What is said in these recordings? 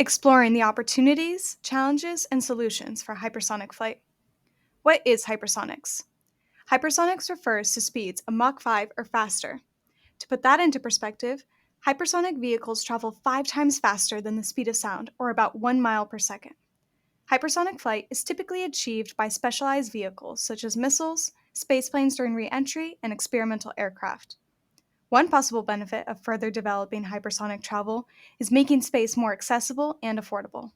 exploring the opportunities, challenges, and solutions for hypersonic flight. What is hypersonics? Hypersonics refers to speeds of Mach 5 or faster. To put that into perspective, hypersonic vehicles travel 5 times faster than the speed of sound, or about 1 mile per second. Hypersonic flight is typically achieved by specialized vehicles such as missiles, spaceplanes during re-entry, and experimental aircraft. One possible benefit of further developing hypersonic travel is making space more accessible and affordable.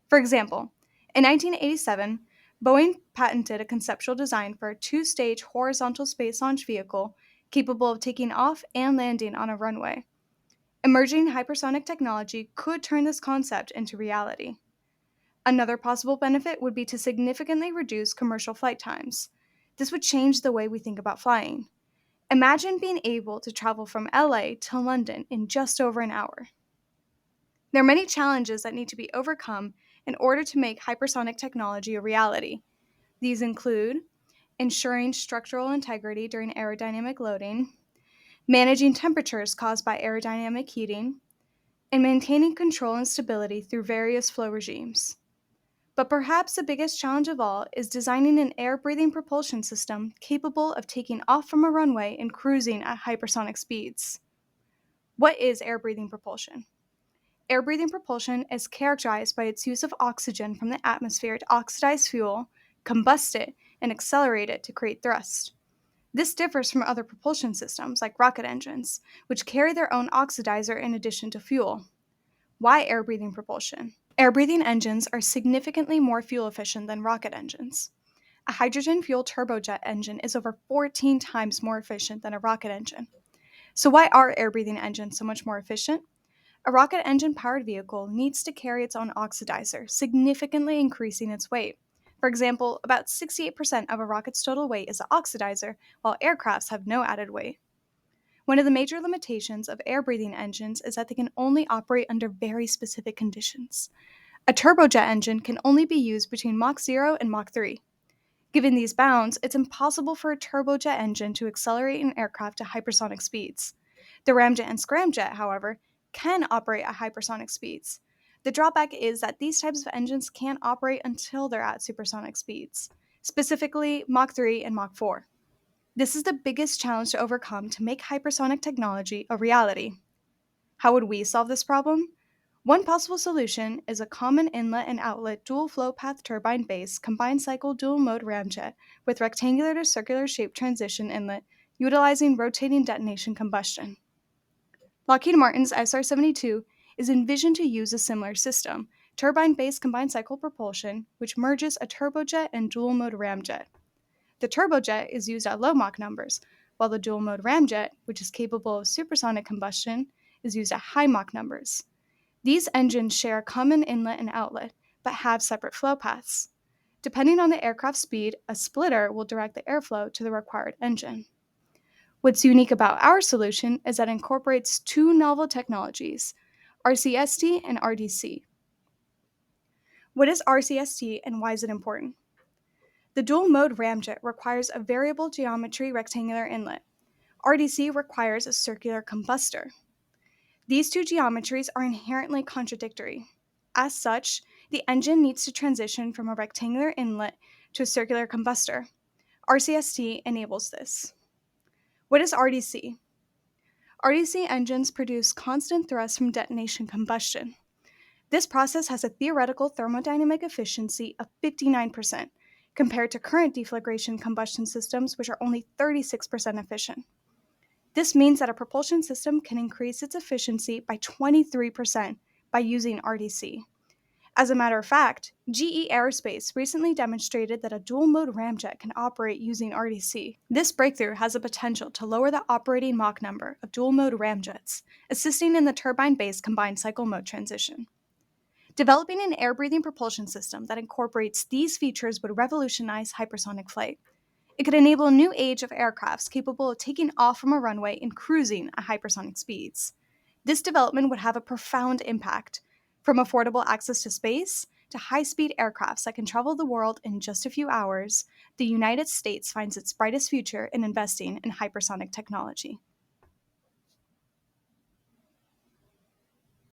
For example, in 1987, Boeing patented a conceptual design for a 2-stage horizontal space launch vehicle capable of taking off and landing on a runway. Emerging hypersonic technology could turn this concept into reality. Another possible benefit would be to significantly reduce commercial flight times. This would change the way we think about flying. Imagine being able to travel from LA to London in just over an hour. There are many challenges that need to be overcome in order to make hypersonic technology a reality. These include ensuring structural integrity during aerodynamic loading, managing temperatures caused by aerodynamic heating, and maintaining control and stability through various flow regimes. But perhaps the biggest challenge of all is designing an air-breathing propulsion system capable of taking off from a runway and cruising at hypersonic speeds. What is air-breathing propulsion? Air-breathing propulsion is characterized by its use of oxygen from the atmosphere to oxidize fuel, combust it, and accelerate it to create thrust. This differs from other propulsion systems like rocket engines, which carry their own oxidizer in addition to fuel. Why air-breathing propulsion? Air-breathing engines are significantly more fuel efficient than rocket engines. A hydrogen fuel turbojet engine is over 14 times more efficient than a rocket engine. So why are air-breathing engines so much more efficient? A rocket engine-powered vehicle needs to carry its own oxidizer, significantly increasing its weight. For example, about 68% of a rocket's total weight is the oxidizer, while aircrafts have no added weight. One of the major limitations of air-breathing engines is that they can only operate under very specific conditions. A turbojet engine can only be used between Mach 0 and Mach 3. Given these bounds, it's impossible for a turbojet engine to accelerate an aircraft to hypersonic speeds. The ramjet and scramjet, however, can operate at hypersonic speeds. The drawback is that these types of engines can't operate until they're at supersonic speeds, specifically Mach 3 and Mach 4. This is the biggest challenge to overcome to make hypersonic technology a reality. How would we solve this problem? One possible solution is a common inlet and outlet dual flow path turbine-based combined cycle dual mode ramjet with rectangular to circular shape transition inlet utilizing rotating detonation combustion. Lockheed Martin's SR-72 is envisioned to use a similar system, turbine-based combined cycle propulsion, which merges a turbojet and dual mode ramjet. The turbojet is used at low Mach numbers, while the dual mode ramjet, which is capable of supersonic combustion, is used at high Mach numbers. These engines share a common inlet and outlet, but have separate flow paths. Depending on the aircraft's speed, a splitter will direct the airflow to the required engine. What's unique about our solution is that it incorporates two novel technologies, RCST and RDC. What is RCST and why is it important? The dual-mode ramjet requires a variable geometry rectangular inlet. RDC requires a circular combustor. These two geometries are inherently contradictory. As such, the engine needs to transition from a rectangular inlet to a circular combustor. RCST enables this. What is RDC? RDC engines produce constant thrust from detonation combustion. This process has a theoretical thermodynamic efficiency of 59%, compared to current deflagration combustion systems, which are only 36% efficient. This means that a propulsion system can increase its efficiency by 23% by using RDC. As a matter of fact, GE Aerospace recently demonstrated that a dual-mode ramjet can operate using RDC. This breakthrough has the potential to lower the operating Mach number of dual-mode ramjets, assisting in the turbine-based combined cycle mode transition. Developing an air-breathing propulsion system that incorporates these features would revolutionize hypersonic flight. It could enable a new age of aircrafts capable of taking off from a runway and cruising at hypersonic speeds. This development would have a profound impact, from affordable access to space to high-speed aircrafts that can travel the world in just a few hours. The United States finds its brightest future in investing in hypersonic technology.